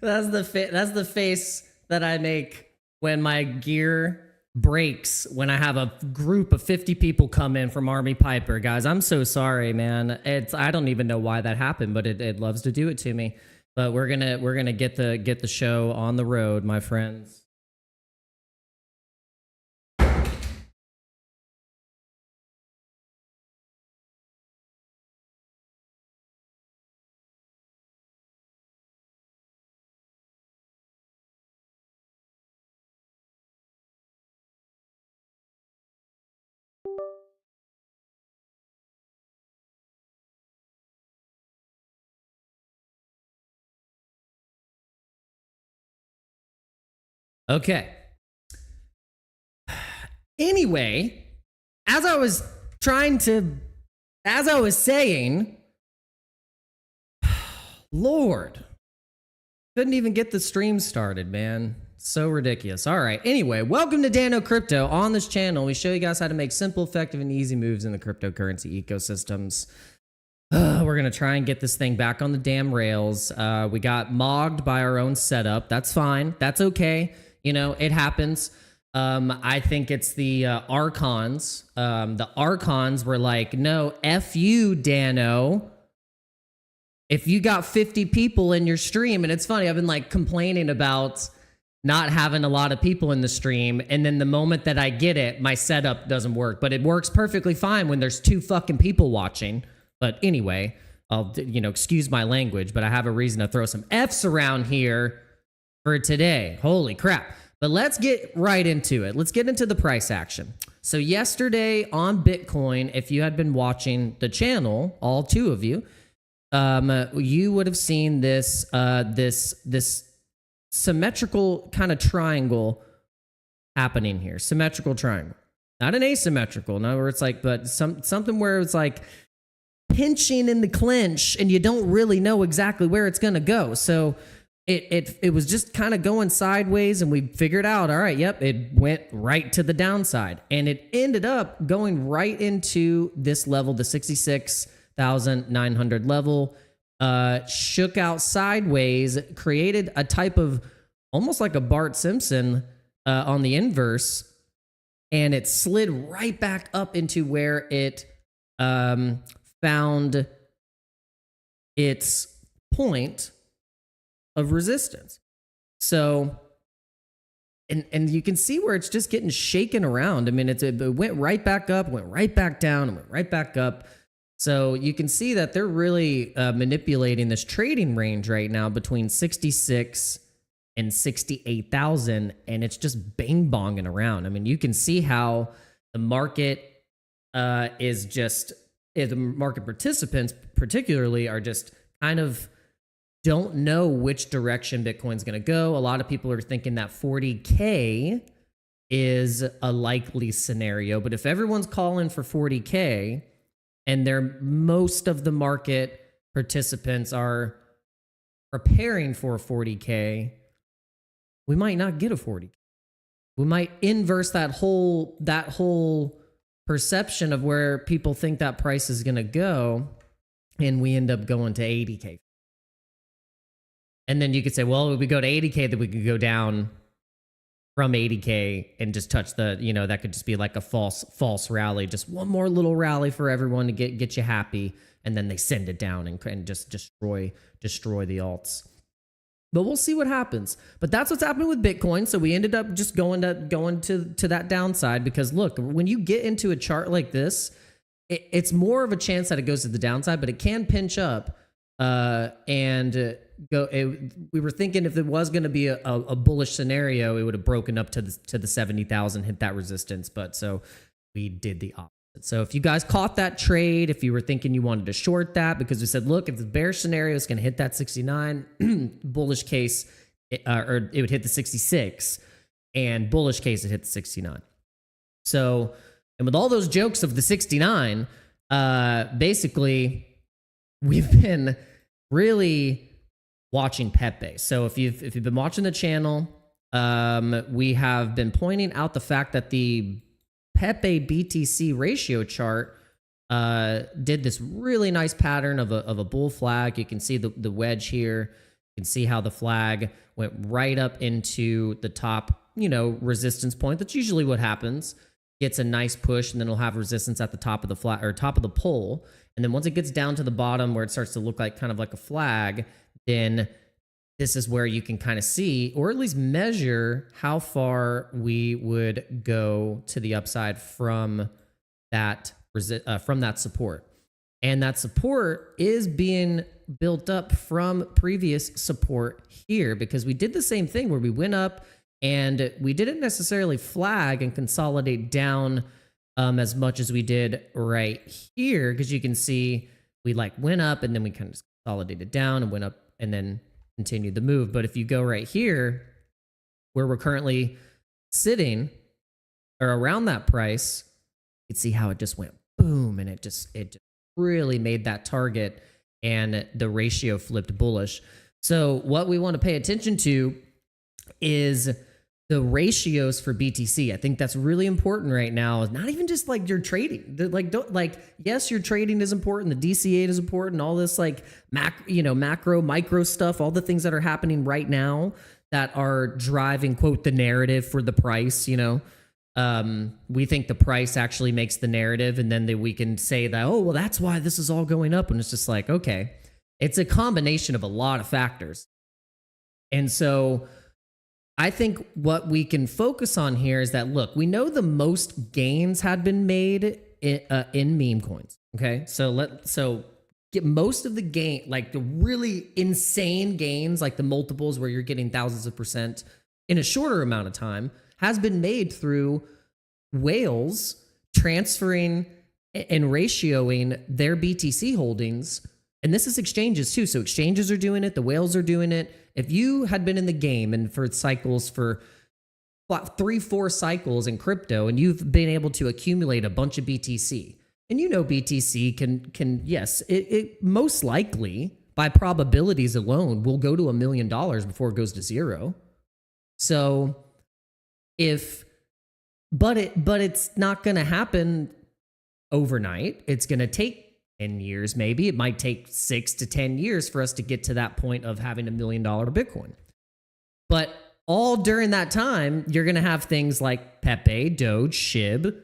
That's the face that I make when my gear breaks, when I have a group of 50 people come in from Army Piper. Guys, I'm so sorry, man. I don't even know why that happened, but it loves to do it to me. But we're gonna get the show on the road, my friends. Okay. Anyway, as I was saying, Lord, couldn't even get the stream started, man. So ridiculous. All right. Anyway, welcome to Dano Crypto. On this channel, we show you guys how to make simple, effective, and easy moves in the cryptocurrency ecosystems. We're going to try and get this thing back on the damn rails. We got mogged by our own setup. That's fine. That's okay. You know, it happens. I think it's the Archons. The Archons were like, no, F you, Dano. If you got 50 people in your stream, and it's funny, I've been like complaining about not having a lot of people in the stream, and then the moment that I get it, my setup doesn't work. But it works perfectly fine when there's 2 fucking people watching. But anyway, I'll, excuse my language, but I have a reason to throw some F's around here for today. Holy crap. But let's get right into it. Let's get into the price action. So yesterday on Bitcoin, if you had been watching the channel, all 2 of you, you would have seen this this symmetrical kind of triangle happening here. Symmetrical triangle, not an asymmetrical. No, where it's like, but something where it's like pinching in the clinch, and you don't really know exactly where it's gonna go. So it was just kind of going sideways, and we figured out, all right, yep, it went right to the downside, and it ended up going right into this level, the 66,900 level, shook out sideways, created a type of almost like a Bart Simpson on the inverse, and it slid right back up into where it found its point of resistance. So, and you can see where it's just getting shaken around. I mean, it went right back up, went right back down, and went right back up. So you can see that they're really manipulating this trading range right now between 66 and 68,000, and it's just bang bonging around. I mean, you can see how the market is just, the market participants particularly are just kind of don't know which direction Bitcoin's going to go. A lot of people are thinking that 40K is a likely scenario, but if everyone's calling for 40K, and most of the market participants are preparing for a 40K, we might not get a 40K. We might inverse that whole perception of where people think that price is going to go, and we end up going to 80K. And then you could say, well, if we go to 80K, then we could go down from 80K and just touch the, that could just be like a false rally, just one more little rally for everyone to get you happy, and then they send it down and just destroy the alts. But we'll see what happens. But that's what's happening with Bitcoin. So we ended up just going to that downside, because look, when you get into a chart like this, it's more of a chance that it goes to the downside, but it can pinch up and go. We were thinking if it was going to be a bullish scenario, it would have broken up to the 70,000, hit that resistance. But so we did the opposite. So if you guys caught that trade, if you were thinking you wanted to short that, because we said, look, if the bearish scenario is going to hit that 69, bullish case, or it would hit the 66, and bullish case, it hit the 69. So, and with all those jokes of the 69, basically, we've been really watching Pepe. So if you've been watching the channel, we have been pointing out the fact that the Pepe BTC ratio chart did this really nice pattern of a bull flag. You can see the wedge here. You can see how the flag went right up into the top, resistance point. That's usually what happens. Gets a nice push, and then it'll have resistance at the top of the flag or top of the pole. And then once it gets down to the bottom where it starts to look like kind of like a flag, then this is where you can kind of see, or at least measure, how far we would go to the upside from that support. And that support is being built up from previous support here, because we did the same thing where we went up and we didn't necessarily flag and consolidate down as much as we did right here, because you can see we went up and then we kind of consolidated down and went up and then continued the move. But if you go right here where we're currently sitting, or around that price, you can see how it just went boom, and it just really made that target, and the ratio flipped bullish. So what we want to pay attention to is the ratios for BTC. I think that's really important right now. Not even just your trading. Yes, your trading is important. The DCA is important. All this macro, micro stuff, all the things that are happening right now that are driving, quote, the narrative for the price. We think the price actually makes the narrative, and then we can say that, oh, well, that's why this is all going up. And it's just okay, it's a combination of a lot of factors. And so I think what we can focus on here is that, look, we know the most gains had been made in meme coins. Okay, so get most of the gain, the really insane gains, the multiples where you're getting thousands of % in a shorter amount of time, has been made through whales transferring and ratioing their BTC holdings. And this is exchanges too. So exchanges are doing it. The whales are doing it. If you had been in the game and for cycles for 3-4 cycles in crypto, and you've been able to accumulate a bunch of BTC, and BTC can yes, it most likely by probabilities alone will go to $1 million before it goes to zero. So but it's not going to happen overnight. It's going to take 10 years, maybe. It might take 6 to 10 years for us to get to that point of having $1 million Bitcoin. But all during that time, you're going to have things like Pepe, Doge, SHIB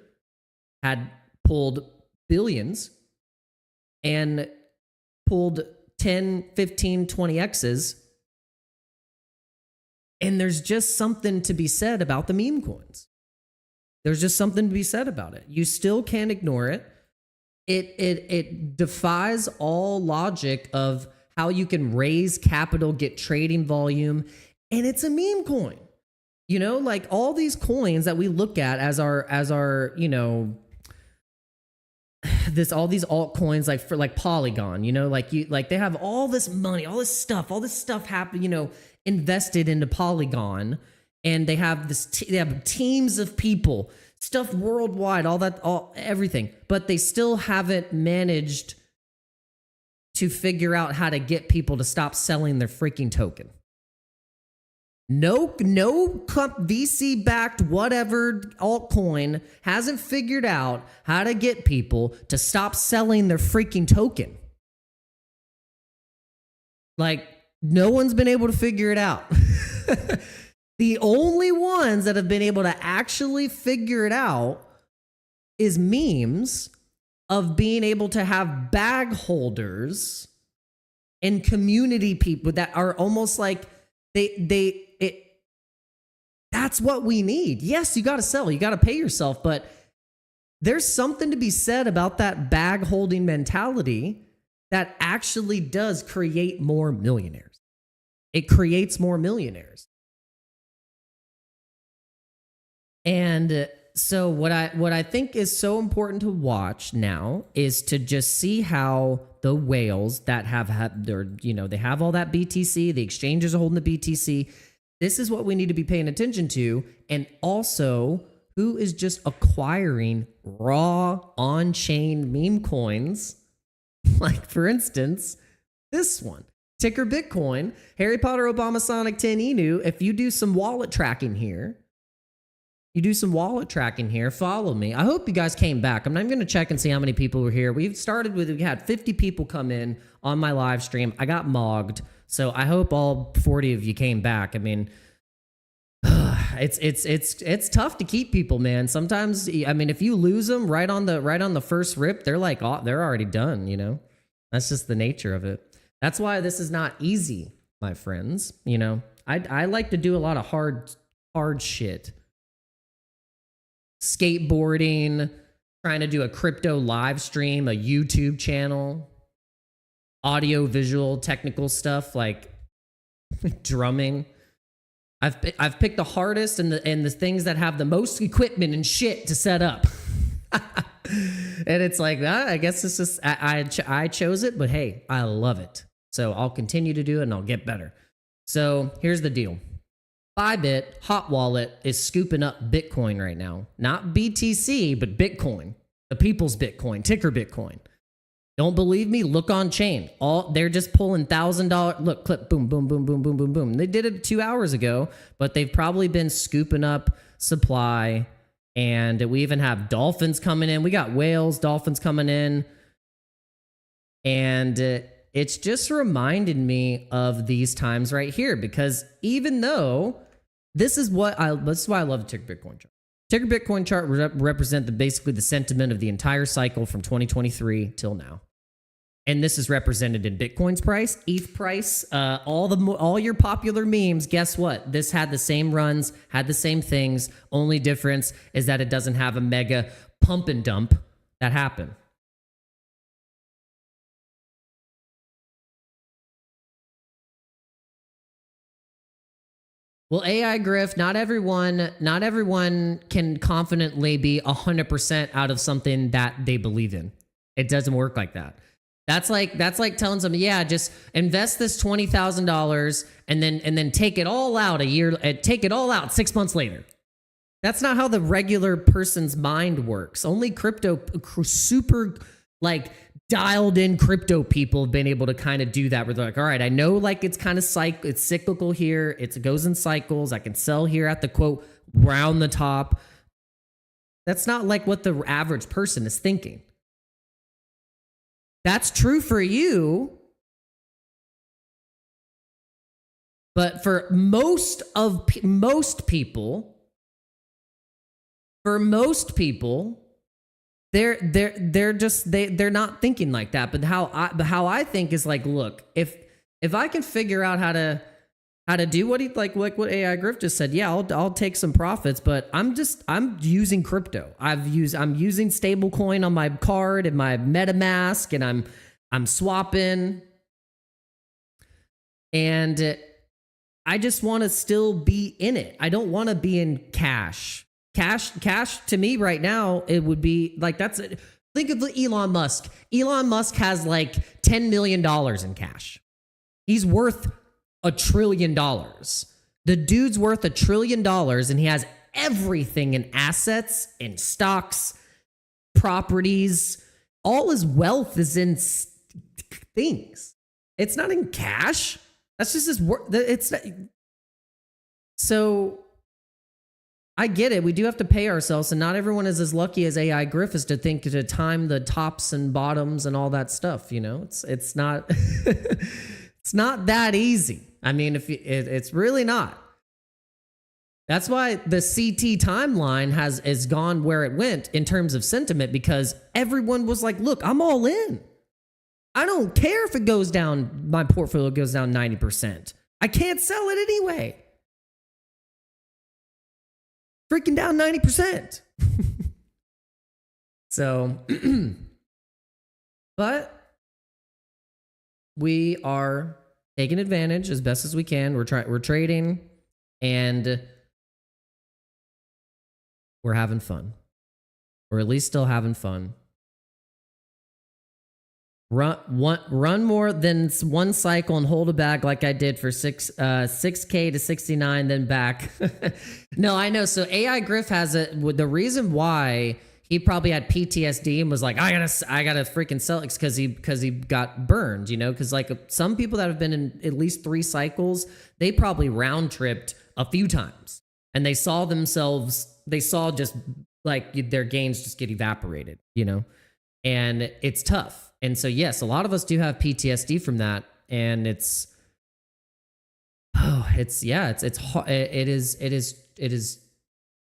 had pulled billions and pulled 10, 15, 20x's. And there's just something to be said about the meme coins. There's just something to be said about it. You still can't ignore it. It defies all logic of how you can raise capital, get trading volume, and it's a meme coin. All these coins that we look at as our all these altcoins, for Polygon, they have all this money, all this stuff happen, invested into Polygon, and they have they have teams of people, stuff worldwide, everything, but they still haven't managed to figure out how to get people to stop selling their freaking token. No VC backed whatever altcoin hasn't figured out how to get people to stop selling their freaking token. No one's been able to figure it out. The only ones that have been able to actually figure it out is memes of being able to have bag holders and community people that are almost that's what we need. Yes, you got to sell, you got to pay yourself, but there's something to be said about that bag holding mentality that actually does create more millionaires. It creates more millionaires. And so what I think is so important to watch now is to just see how the whales that have they have all that BTC, the exchanges are holding the BTC. This is what we need to be paying attention to. And also who is just acquiring raw on-chain meme coins. For instance, this one, ticker Bitcoin, Harry Potter, Obama, Sonic 10 Inu. If you do some wallet tracking here, You do some wallet tracking here. Follow me. I hope you guys came back. I'm going to check and see how many people were here. We had 50 people come in on my live stream. I got mogged. So I hope all 40 of you came back. I mean, it's tough to keep people, man. Sometimes, I mean, if you lose them right on the first rip, they're like, oh, they're already done, you know? That's just the nature of it. That's why this is not easy, my friends. You know, I like to do a lot of hard shit. Skateboarding, trying to do a crypto live stream, a YouTube channel, audio, visual, technical stuff like drumming. I've picked the hardest and the things that have the most equipment and shit to set up. And it's like, I guess it's just I chose it, but hey, I love it. So I'll continue to do it and I'll get better. So here's the deal. Bybit Hot Wallet is scooping up Bitcoin right now. Not BTC, but Bitcoin. The people's Bitcoin, ticker Bitcoin. Don't believe me? Look on chain. They're just pulling $1,000. Look, clip, boom, boom, boom, boom, boom, boom, boom. They did it 2 hours ago, but they've probably been scooping up supply. And we even have dolphins coming in. We got whales, dolphins coming in. And it's just reminded me of these times right here, because even though this is why I love the ticker Bitcoin chart. Ticker Bitcoin chart represent basically the sentiment of the entire cycle from 2023 till now. And this is represented in Bitcoin's price, ETH price, all your popular memes. Guess what? This had the same runs, had the same things. Only difference is that it doesn't have a mega pump and dump that happened. Well, AI Griff, not everyone can confidently be 100% out of something that they believe in. It doesn't work like that. That's like telling somebody, yeah, just invest this $20,000 and then take it all out take it all out 6 months later. That's not how the regular person's mind works. Only crypto super like dialed in crypto people have been able to kind of do that, where they're like, all right, I know like it's kind of it's cyclical here. It goes in cycles. I can sell here at the quote round the top. That's not like what the average person is thinking. That's true for you. But for most people, they're not thinking like that. But how I think is like, look, if I can figure out how to do what what AI Griff just said, yeah, I'll take some profits, but I'm using crypto. I'm using stablecoin on my card and my MetaMask, and I'm swapping, and I just want to still be in it. I don't want to be in cash. Cash to me right now, it would be like, think of Elon Musk. Elon Musk has like $10 million in cash. He's worth $1 trillion. The dude's worth $1 trillion, and he has everything in assets, in stocks, properties. All his wealth is in things. It's not in cash. That's just his work. So I get it. We do have to pay ourselves, and not everyone is as lucky as AI Griff is to time the tops and bottoms and all that stuff. You know, it's not it's not that easy. I mean, it's really not. That's why the CT timeline has gone where it went in terms of sentiment, because everyone was like, "Look, I'm all in. I don't care if it goes down. My portfolio goes down 90%. I can't sell it anyway." Freaking down 90%. So, but we are taking advantage as best as we can. We're trading, and we're having fun. Or at least still having fun. Run more than one cycle and hold it back like I did for 6K to 69, then back. No, I know. So AI Griff has the reason why he probably had PTSD and was like, I gotta freaking sell it, because he got burned, you know, because like some people that have been in at least 3 cycles, they probably round tripped a few times. and they saw just like their gains just get evaporated, you know, and it's tough. And so, yes, a lot of us do have PTSD from that. And it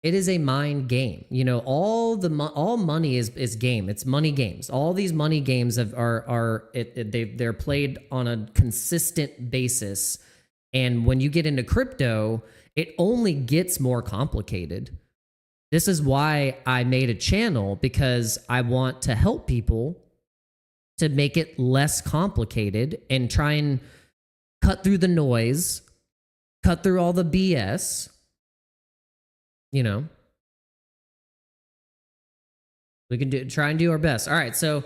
is a mind game. You know, all money is game. It's money games. All these money games they're played on a consistent basis. And when you get into crypto, it only gets more complicated. This is why I made a channel, because I want to help people to make it less complicated and try and cut through the noise, cut through all the BS, you know. We can try and do our best. All right, so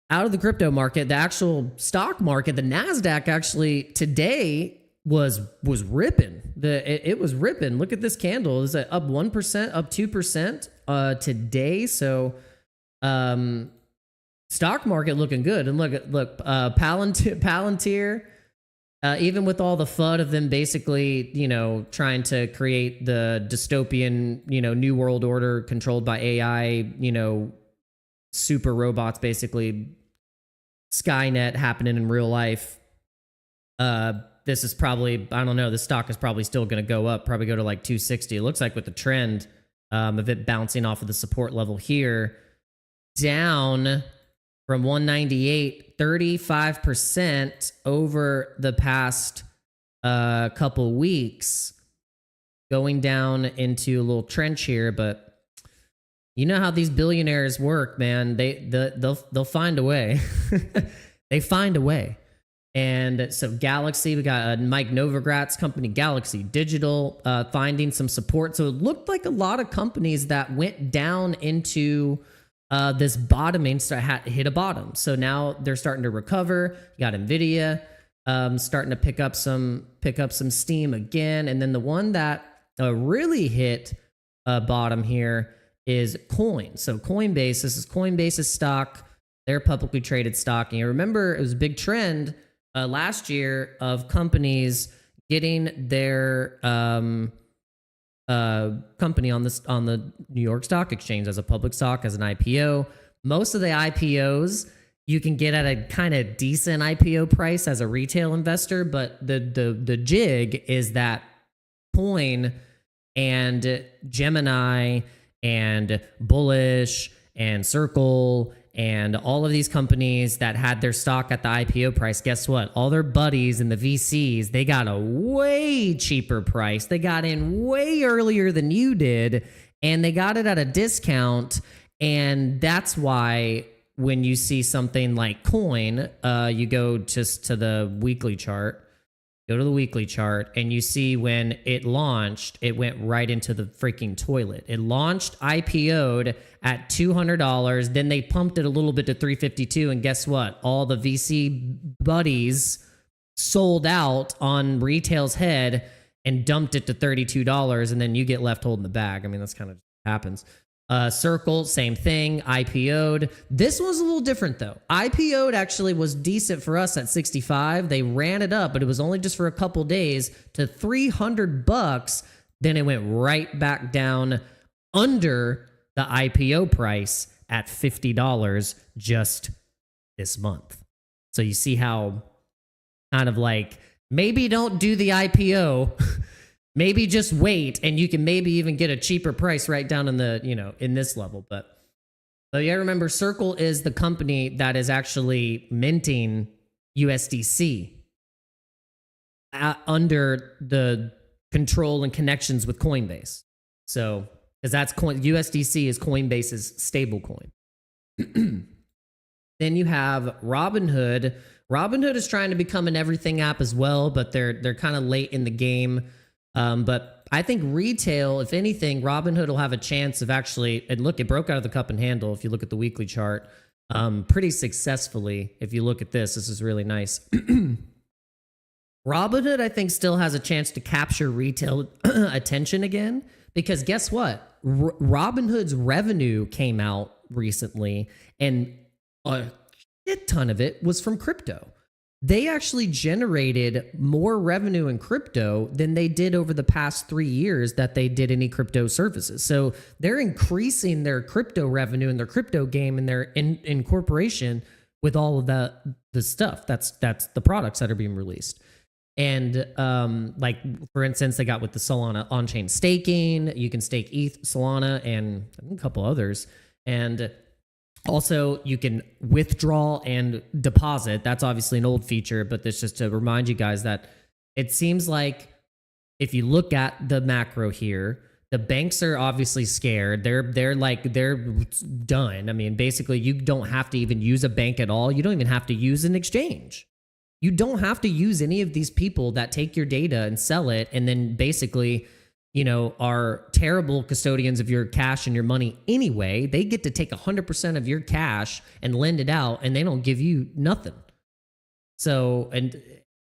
out of the crypto market, the actual stock market, the NASDAQ actually today was ripping. It was ripping. Look at this candle. It's up 1%, up 2% today. So stock market looking good. And look, Palantir, even with all the FUD of them basically, you know, trying to create the dystopian, you know, new world order controlled by AI, you know, super robots, basically Skynet happening in real life. This is probably, I don't know, the stock is probably still going to go up, probably go to like 260. It looks like with the trend of it bouncing off of the support level here, down from 198, 35% over the past couple weeks, going down into a little trench here. But you know how these billionaires work, man. They'll find a way. They find a way. And so Galaxy, we got Mike Novogratz company, Galaxy Digital, finding some support. So it looked like a lot of companies that went down into this bottoming hit a bottom. So now they're starting to recover. You got Nvidia starting to pick up some steam again. And then the one that really hit bottom here is Coin. So Coinbase, this is Coinbase's stock. They're publicly traded stock. And you remember it was a big trend last year of companies getting their company on the New York Stock Exchange as a public stock, as an IPO. Most of the IPOs you can get at a kind of decent IPO price as a retail investor, but the jig is that Coin and Gemini and Bullish and Circle and all of these companies that had their stock at the IPO price, guess what? All their buddies and the VCs, they got a way cheaper price. They got in way earlier than you did, and they got it at a discount. And that's why when you see something like Coin, you go just to the weekly chart. Go to the weekly chart, and you see when it launched, it went right into the freaking toilet. It launched, IPO'd at $200. Then they pumped it a little bit to $352. And guess what? All the VC buddies sold out on retail's head and dumped it to $32. And then you get left holding the bag. I mean, that's kind of happens. Circle, same thing, IPO'd. This was a little different though. IPO'd actually was decent for us at 65. They ran it up, but it was only just for a couple days to $300. Then it went right back down under the IPO price at $50 just this month. So you see how kind of like, maybe don't do the IPO. Maybe just wait, and you can maybe even get a cheaper price right down in the, you know, in this level. But yeah, remember, Circle is the company that is actually minting USDC under the control and connections with Coinbase. So, because that's USDC is Coinbase's stable coin. Then you have Robinhood. Robinhood is trying to become an everything app as well, but they're kind of late in the game. But I think retail, if anything, Robinhood will have a chance of actually, and look, it broke out of the cup and handle. If you look at the weekly chart, pretty successfully. If you look at this is really nice. Robinhood, I think, still has a chance to capture retail attention again, because guess what? Robinhood's revenue came out recently, and a shit ton of it was from crypto. they actually generated more revenue in crypto than they did over the past 3 years that they did any crypto services. So they're increasing their crypto revenue and their crypto game and their incorporation with all of the stuff. That's the products that are being released. And like, for instance, they got with the Solana on-chain staking. You can stake ETH, Solana, and a couple others. And also, you can withdraw and deposit. That's obviously an old feature, but this just to remind you guys that it seems like if you look at the macro here, the banks are obviously scared. They're done. I mean, basically, you don't have to even use a bank at all. You don't even have to use an exchange. You don't have to use any of these people that take your data and sell it and then basically, you know, are terrible custodians of your cash and your money anyway. They get to take 100% of your cash and lend it out, and they don't give you nothing. So,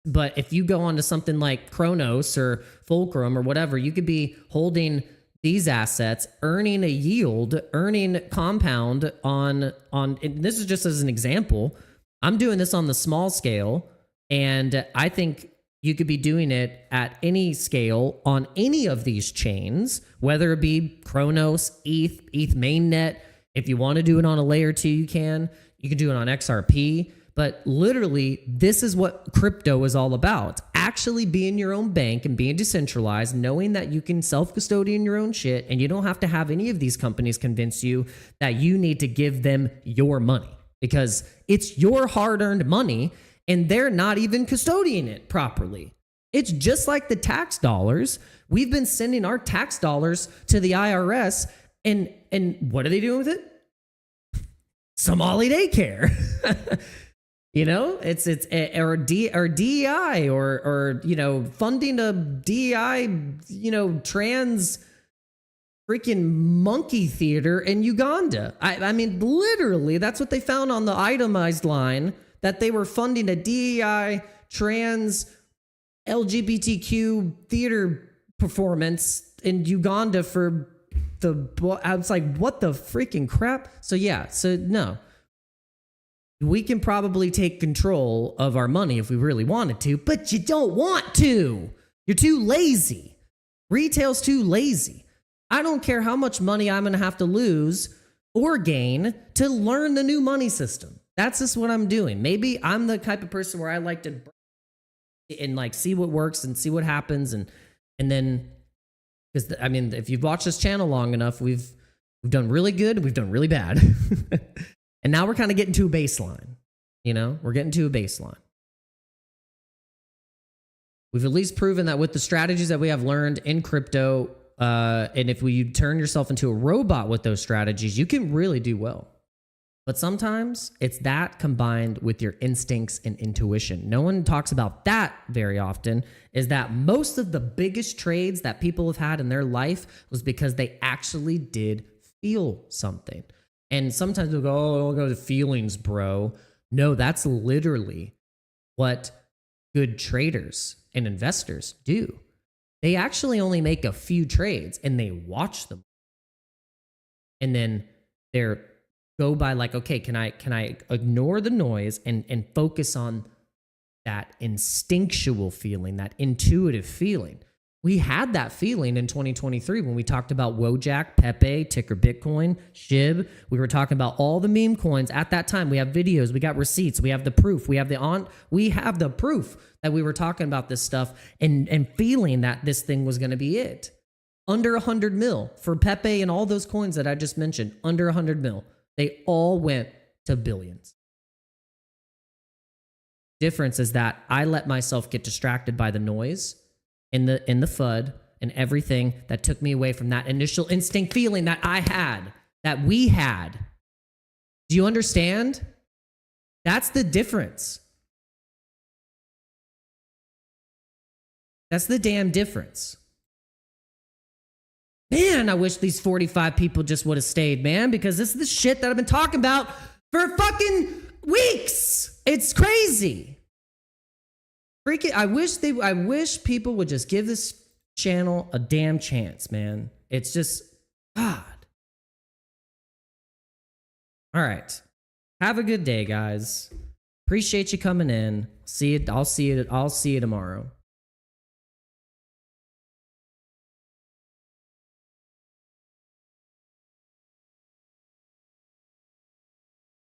but if you go on to something like Kronos or Fulcrum or whatever, you could be holding these assets, earning a yield, earning compound on and this is just as an example. I'm doing this on the small scale, and I think you could be doing it at any scale on any of these chains, whether it be Kronos, ETH mainnet. If you want to do it on a layer 2, you can. You can do it on XRP. But literally, this is what crypto is all about. Actually being your own bank and being decentralized, knowing that you can self-custodian your own shit, and you don't have to have any of these companies convince you that you need to give them your money, because it's your hard-earned money, and they're not even custodying it properly. It's just like the tax dollars. We've been sending our tax dollars to the IRS, and what are they doing with it? Somali daycare. You know, it's or DEI or you know, funding a DEI, you know, trans freaking monkey theater in Uganda. I mean, literally, that's what they found on the itemized line, that they were funding a DEI trans LGBTQ theater performance in Uganda for the, I was like, what the freaking crap? So yeah, so no. We can probably take control of our money if we really wanted to, but you don't want to. You're too lazy. Retail's too lazy. I don't care how much money I'm going to have to lose or gain to learn the new money system. That's just what I'm doing. Maybe I'm the type of person where I like to and like see what works and see what happens, and then, because I mean, if you've watched this channel long enough, we've done really good, we've done really bad. And now we're kind of getting to a baseline. You know, we're getting to a baseline. We've at least proven that with the strategies that we have learned in crypto, and if you turn yourself into a robot with those strategies, you can really do well. But sometimes it's that combined with your instincts and intuition. No one talks about that very often, is that most of the biggest trades that people have had in their life was because they actually did feel something. And sometimes they'll go, oh, I'll go to feelings, bro. No, that's literally what good traders and investors do. They actually only make a few trades and they watch them. And then they're go by like, okay, can I ignore the noise and focus on that instinctual feeling, that intuitive feeling? We had that feeling in 2023 when we talked about Wojak, Pepe, ticker Bitcoin, SHIB. We were talking about all the meme coins at that time. We have videos, we got receipts, we have the proof, we have the proof that we were talking about this stuff and feeling that this thing was going to be it. Under 100 mil for Pepe and all those coins that I just mentioned, under 100 mil. They all went to billions. Difference is that I let myself get distracted by the noise in the FUD and everything that took me away from that initial instinct feeling that I had, that we had. Do you understand? That's the difference. That's the damn difference. Man, I wish these 45 people just would have stayed, man, because this is the shit that I've been talking about for fucking weeks. It's crazy. Freaking, I wish people would just give this channel a damn chance, man. It's just, God. All right. Have a good day, guys. Appreciate you coming in. See it. I'll see you tomorrow.